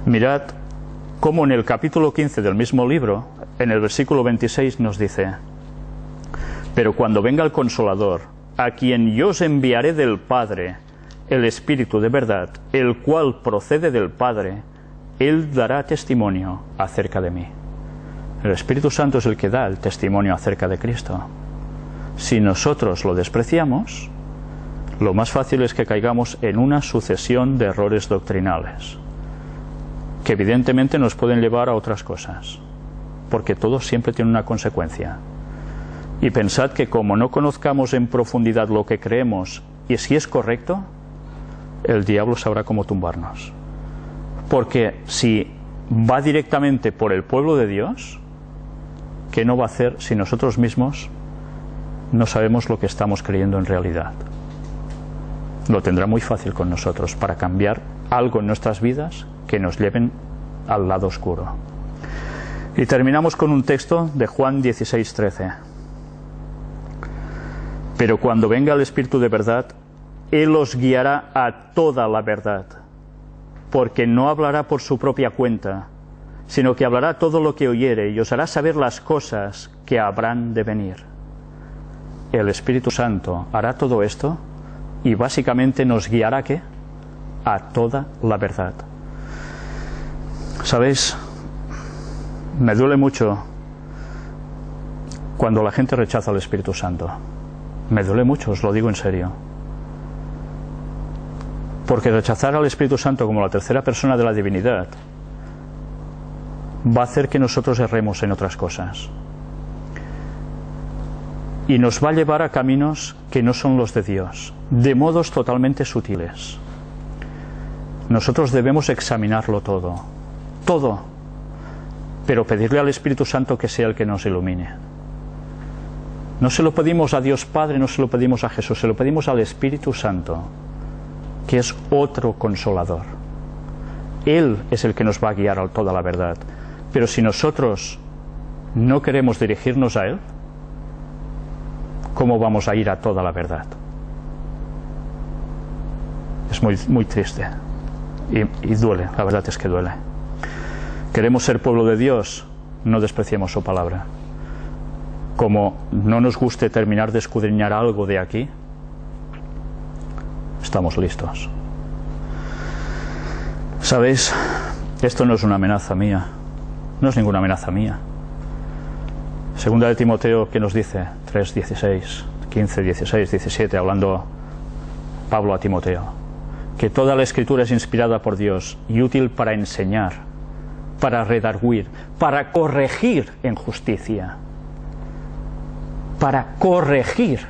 Mirad cómo en el capítulo 15 del mismo libro, en el versículo 26 nos dice: pero cuando venga el Consolador, a quien yo os enviaré del Padre, el Espíritu de verdad, el cual procede del Padre, Él dará testimonio acerca de mí. El Espíritu Santo es el que da el testimonio acerca de Cristo. Si nosotros lo despreciamos, lo más fácil es que caigamos en una sucesión de errores doctrinales, que evidentemente nos pueden llevar a otras cosas, porque todo siempre tiene una consecuencia. Y pensad que como no conozcamos en profundidad lo que creemos y si es correcto, el diablo sabrá cómo tumbarnos. Porque si va directamente por el pueblo de Dios, ¿qué no va a hacer si nosotros mismos no sabemos lo que estamos creyendo en realidad? lo tendrá muy fácil con nosotros para cambiar algo en nuestras vidas que nos lleven al lado oscuro. Y terminamos con un texto de Juan 16:13. Pero cuando venga el Espíritu de verdad, Él os guiará a toda la verdad, porque no hablará por su propia cuenta, sino que hablará todo lo que oyere y os hará saber las cosas que habrán de venir. El Espíritu Santo hará todo esto y básicamente nos guiará ¿a qué? A toda la verdad. ¿Sabéis? Me duele mucho cuando la gente rechaza al Espíritu Santo. Me duele mucho, os lo digo en serio. Porque rechazar al Espíritu Santo como la tercera persona de la divinidad va a hacer que nosotros erremos en otras cosas. Y nos va a llevar a caminos que no son los de Dios, de modos totalmente sutiles. Nosotros debemos examinarlo todo, pero pedirle al Espíritu Santo que sea el que nos ilumine. No se lo pedimos a Dios Padre, no se lo pedimos a Jesús, se lo pedimos al Espíritu Santo, que es otro consolador. Él es el que nos va a guiar a toda la verdad. Pero si nosotros no queremos dirigirnos a Él, ¿cómo vamos a ir a toda la verdad? Es muy, muy triste y duele, la verdad es que duele. Queremos ser pueblo de Dios, no despreciemos su palabra. Como no nos guste terminar de escudriñar algo de aquí, estamos listos. ¿Sabéis? Esto no es una amenaza mía, no es ninguna amenaza mía. Segunda de Timoteo, ¿qué nos dice? 3:16, 15, 16, 17, hablando Pablo a Timoteo, que toda la Escritura es inspirada por Dios y útil para enseñar, para redarguir, para corregir en justicia, para corregir,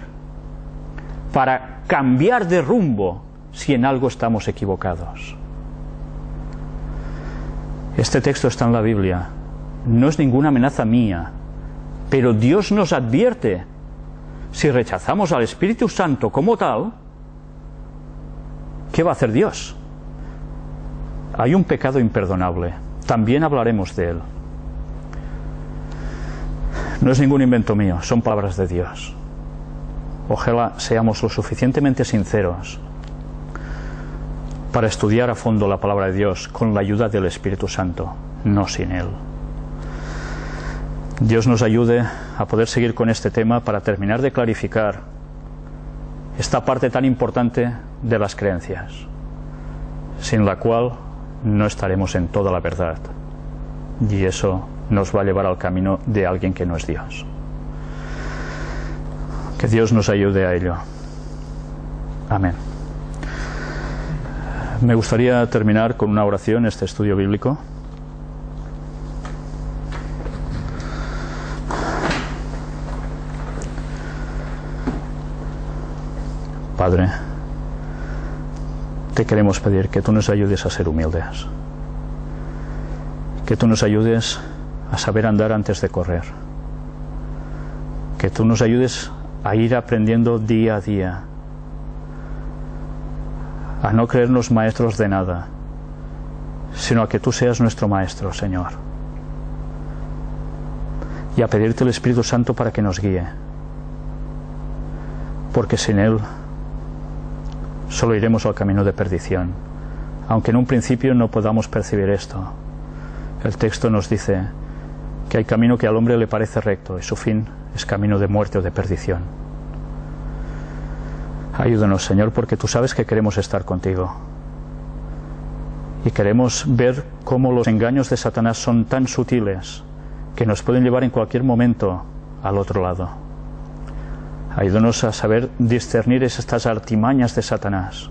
para cambiar de rumbo si en algo estamos equivocados. Este texto está en la Biblia, no es ninguna amenaza mía, pero Dios nos advierte, si rechazamos al Espíritu Santo como tal, ¿qué va a hacer Dios? Hay un pecado imperdonable, también hablaremos de él. No es ningún invento mío, son palabras de Dios. Ojalá seamos lo suficientemente sinceros para estudiar a fondo la palabra de Dios con la ayuda del Espíritu Santo, no sin él. Dios nos ayude a poder seguir con este tema para terminar de clarificar esta parte tan importante de las creencias, sin la cual no estaremos en toda la verdad, y eso nos va a llevar al camino de alguien que no es Dios. Que Dios nos ayude a ello. Amén. Me gustaría terminar con una oración este estudio bíblico. Padre, te queremos pedir que tú nos ayudes a ser humildes, que tú nos ayudes a saber andar antes de correr, que tú nos ayudes a ir aprendiendo día a día, a no creernos maestros de nada, sino a que tú seas nuestro maestro, Señor, y a pedirte el Espíritu Santo para que nos guíe, porque sin él solo iremos al camino de perdición, aunque en un principio no podamos percibir esto. El texto nos dice que hay camino que al hombre le parece recto y su fin es camino de muerte o de perdición. Ayúdanos, Señor, porque tú sabes que queremos estar contigo y queremos ver cómo los engaños de Satanás son tan sutiles que nos pueden llevar en cualquier momento al otro lado. Ayúdanos a saber discernir estas artimañas de Satanás,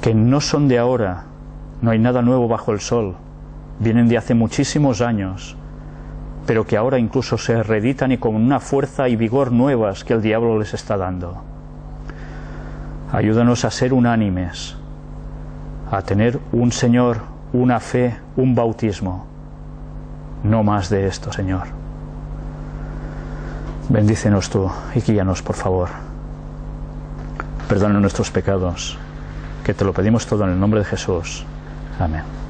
que no son de ahora, no hay nada nuevo bajo el sol, vienen de hace muchísimos años, pero que ahora incluso se reeditan y con una fuerza y vigor nuevas que el diablo les está dando. Ayúdanos a ser unánimes, a tener un Señor, una fe, un bautismo, no más de esto, Señor. Bendícenos tú y guíanos, por favor. perdona nuestros pecados, que te lo pedimos todo en el nombre de Jesús. Amén.